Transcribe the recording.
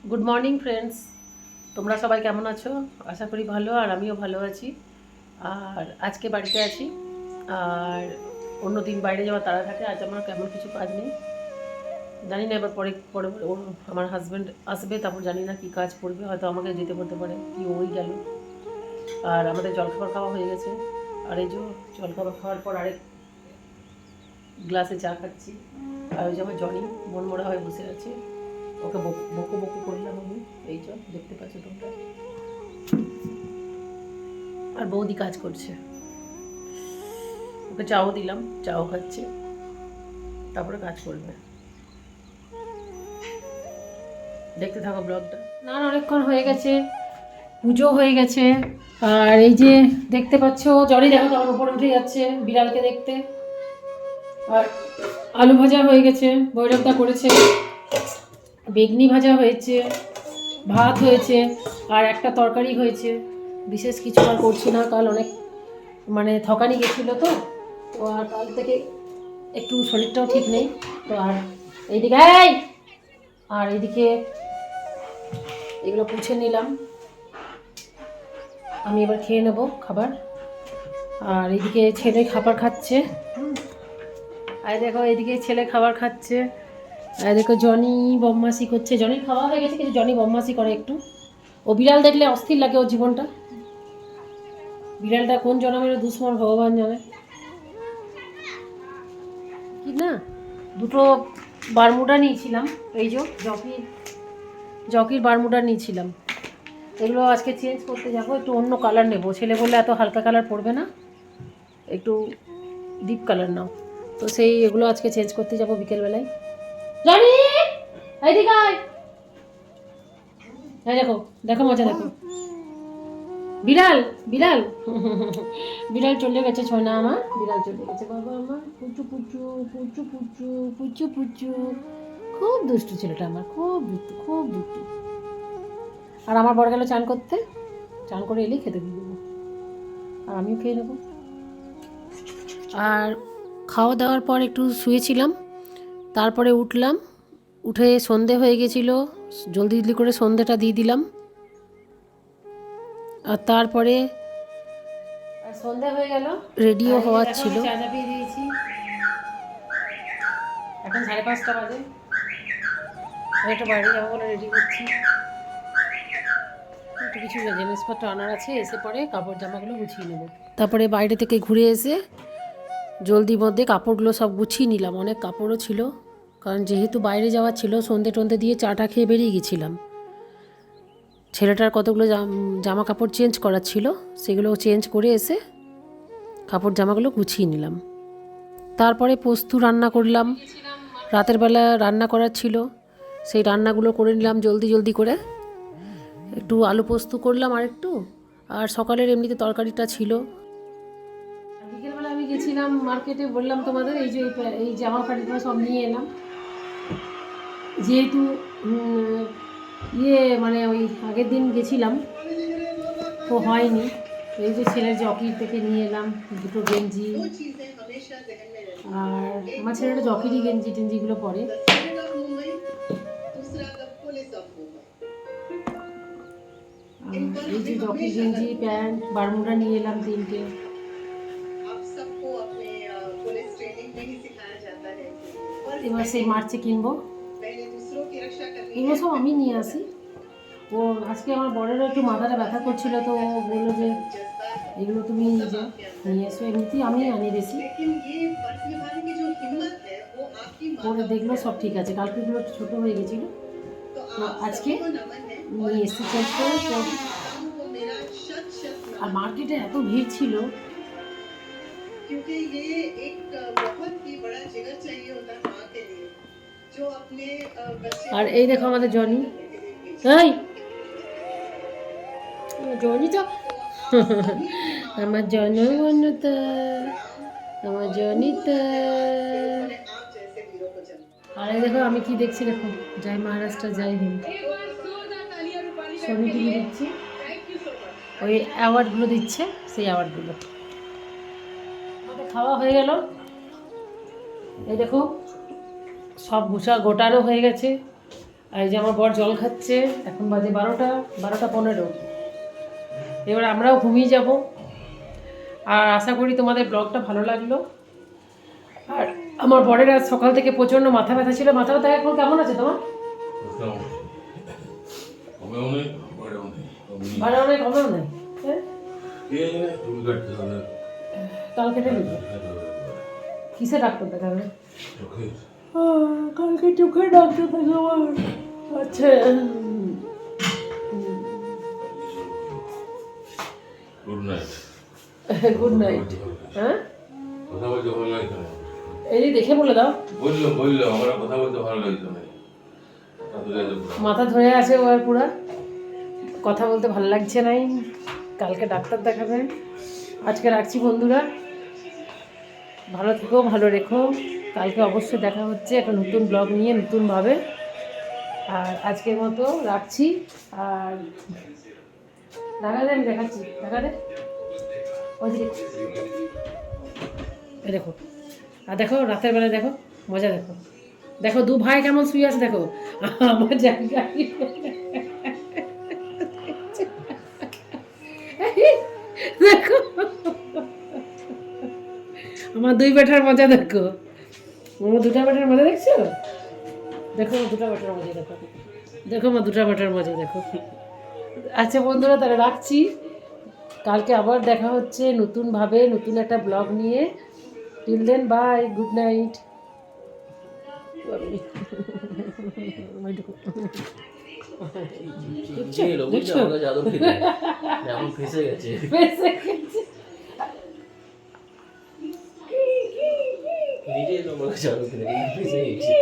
Good morning friends, তোমরা সবাই কেমন আছো? আশা করি ভালো, আর আমিও ভালো আছি। আর আজকে বাড়িতে আছি, আর অন্য দিন বাইরে যাওয়ার তাড়া থাকে। আজ আমার কেমন কিছু কাজ নেই, জানি না। এবার পরে পরে আমার হাজব্যান্ড আসবে, তারপর জানি না কী কাজ পড়বে, হয়তো আমাকে যেতে বলতে পারে, কি ওই গেল। আর আমাদের জলখাবার খাওয়া হয়ে গেছে, আর এই যে জলখাবার খাওয়ার পর আরেক গ্লাসে চা খাচ্ছি। আর ওই যে আমার জনি মন মরা হয়ে বসে আছে, ওকে বকু বকু করলাম আমি। এই যে দেখতে পাচ্ছ তোমরা। আর বৌদি কাজ করছে, ওকে চাও দিলাম, চাও খাচ্ছে, তারপরে কাজ করবে। দেখতে থাকো ব্লগটা। না অনেকক্ষণ হয়ে গেছে, পুজো হয়ে গেছে। আর এই যে দেখতে পাচ্ছ জনি দেখো কেমন উপরে উঠে যাচ্ছে বিড়ালকে দেখতে। আর আলু ভাজা হয়ে গেছে, বৈরবদা করেছে, বেগনি ভাজা হয়েছে, ভাত হয়েছে, আর একটা তরকারি হয়েছে। বিশেষ কিছু আর করছি না, কাল অনেক থকানি গেছিলো তো আর কাল থেকে একটু শরীরটাও ঠিক নেই তো। আর এইদিকে আর এইদিকে এগুলো পুছে নিলাম, আমি এবার খেয়ে নেব খাবার। আর এইদিকে ছেলে খাবার খাচ্ছে, আর দেখো এইদিকে ছেলে খাবার খাচ্ছে। আর দেখো জনি বদমাশি করছে, জনির খাওয়া হয়ে গেছে কিন্তু জনি বদমাশি করে একটু। ও বিড়াল দেখলে অস্থির লাগে ওর জীবনটা। বিড়ালটা কোন জন্মের দুশ্মন ভগবান জানে। কি না, দুটো বারমুডা নিয়েছিলাম, এই যে জকির বারমুডা নিয়েছিলাম। এগুলো আজকে চেঞ্জ করতে যাবো, একটু অন্য কালার নেবো। ছেলে বললে এত হালকা কালার পড়বে না, একটু ডিপ কালার নাও। তো সেই এগুলো আজকে চেঞ্জ করতে যাবো বিকেলবেলায়। জানি এইদিকে দেখো দেখো মজা দেখো। বিড়াল বিড়াল বিড়াল চলে গেছে, ছয় না আমার বিড়াল চলে গেছে। বাবা আমার পুচু পুচু পুচু পুচু পুচু পুচু, খুব দুষ্টু ছেলেটা আমার, খুব দুষ্টু খুব দুষ্টু। আর আমার বড় গেল চান করতে, চান করে এলেই খেতে দিয়ে দেবো, আর আমিও খেয়ে নেবো। আর খাওয়া দাওয়ার পর একটু শুয়েছিলাম, তারপরে উঠলাম, উঠে সন্ধে হয়ে গেছিলো, জলদি জলদি করে সন্ধেটা দিয়ে দিলাম। আর তারপরে সন্ধে হয়ে গেল, রেডিও হওয়ার ছিল। চা চাপিয়ে দিয়েছি, এখন 5:30 বাজে। একটু বাইরে যাবো বলে রেডি করছি, একটু কিছু জিনিসপত্র আনার আছে, এসে পরে কাপড় জামাগুলো গুছিয়ে নেবো। তারপরে বাইরে থেকে ঘুরে এসে জলদি মধ্যে কাপড়গুলো সব গুছিয়ে নিলাম, অনেক কাপড়ও ছিল, কারণ যেহেতু বাইরে যাওয়া ছিল সন্ধে টন্ধে দিয়ে চাটা খেয়ে বেরিয়ে গেছিলাম। ছেলেটার কতগুলো জামা কাপড় চেঞ্জ করার ছিল, সেগুলো চেঞ্জ করে এসে কাপড় জামাগুলো গুছিয়ে নিলাম। তারপরে পোস্ত রান্না করলাম, রাতের বেলা রান্না করার ছিল, সেই রান্নাগুলো করে নিলাম জলদি জলদি করে। একটু আলু পোস্ত করলাম আর একটু, আর সকালের এমনিতে তরকারিটা ছিল। বিকেলবেলা আমি গেছিলাম মার্কেটে, বললাম তোমাদের, এই যে এই জামা কাপড়গুলো সব নিয়ে এলাম। যেহেতু ওই আগের দিন গেছিলাম তো হয়নি, এই যে ছেলের জকির থেকে নিয়ে এলাম দুটো গেঞ্জি। আর আমার ছেলেটা জকিরই গেঞ্জি টেঞ্জিগুলো পরে। এই যে জকির গেঞ্জি প্যান্ট বারমুডা নিয়ে এলাম 3টে। এবার সেই মার্চে কিনবো, এগুলো সব আমি নিয়ে আসি। ও আজকে আমার বড়েরও একটু মাথাটা ব্যথা করছিল, তো ও বললো যে এগুলো তুমি নিয়ে এসো, এমনিতেই আমি আনি বেশি। পরে দেখলো সব ঠিক আছে, কালকেগুলো ছোটো হয়ে গেছিলো, তো আজকে নিয়ে এসে চেঞ্জ করে সব। আর মার্কেটে এত ভিড় ছিল, আর এই দেখো আমাদের জনি, এই জনি তো আমার জনগণতা, আমার জনিতা। আর এই দেখো আমি কি দেখছি, দেখো জয় মহারাষ্ট্র জয় হিন্দ, সনি টিভি দিচ্ছি, ওই অ্যাওয়ার্ডগুলো দিচ্ছে, সেই অ্যাওয়ার্ডগুলো। আমাদের খাওয়া হয়ে গেল, এই দেখো সব গোটানো হয়ে গেছে। আর এই যে আমার বর জল খাচ্ছে, এখন বাজে 12:15। এবার আমরাও ঘুমিয়ে যাব। আর আশা করি তোমাদের ব্লগটা ভালো লাগলো। আর আমার বরের আজ সকাল থেকে প্রচণ্ড মাথা ব্যথা ছিল। মাথা ব্যথা এখন কেমন আছে তোমার? বাড়াও নেই, কমেও নেই। কালকে দেখবি কিসে ডাক্তার দেখাবে? কালকে চোখের ডাক্তার দেখাবার। আচ্ছা, গুড নাইট। হ্যাঁ, কথা বলতে ভালো লাগছে না। এই দেখে বলে দাও। বললো আমার কথা বলতে ভালো লাগছে না। মাথা ধরে আছে ওর পুরা, কথা বলতে ভালো লাগছে নাই, কালকে ডাক্তার দেখাবে। আজকে রাখছি বন্ধুরা, ভালো থেকো, ভালো রেখো। কালকে অবশ্যই দেখা হচ্ছে একটা নতুন ব্লগ নিয়ে, নতুনভাবে। আর আজকের মতো রাখছি। আর দেখা দে, আমি দেখাচ্ছি, দেখা দে ওই দেখো। আর দেখো রাতের বেলা দেখো মজা, দেখো দেখো দু ভাই কেমন শুয়ে আছে, দেখো আমার জায়গায়। দেখো আমার দুই বেটার মজা, দেখো আমার দুটা বেটার মজা, দেখছো? দেখো আমার দুটা বেটার মজা, দেখো দেখো আমার দুটা বেটার মজা, দেখো। আচ্ছা বন্ধুরা, তাহলে রাখছি। কালকে আবার দেখা হচ্ছে নতুনভাবে, নতুন একটা ব্লগ নিয়ে। Till then, bye, good night. ফেসে গেছে। নিজেই তোমাকে চাদর কিনে ফেসে গেছে।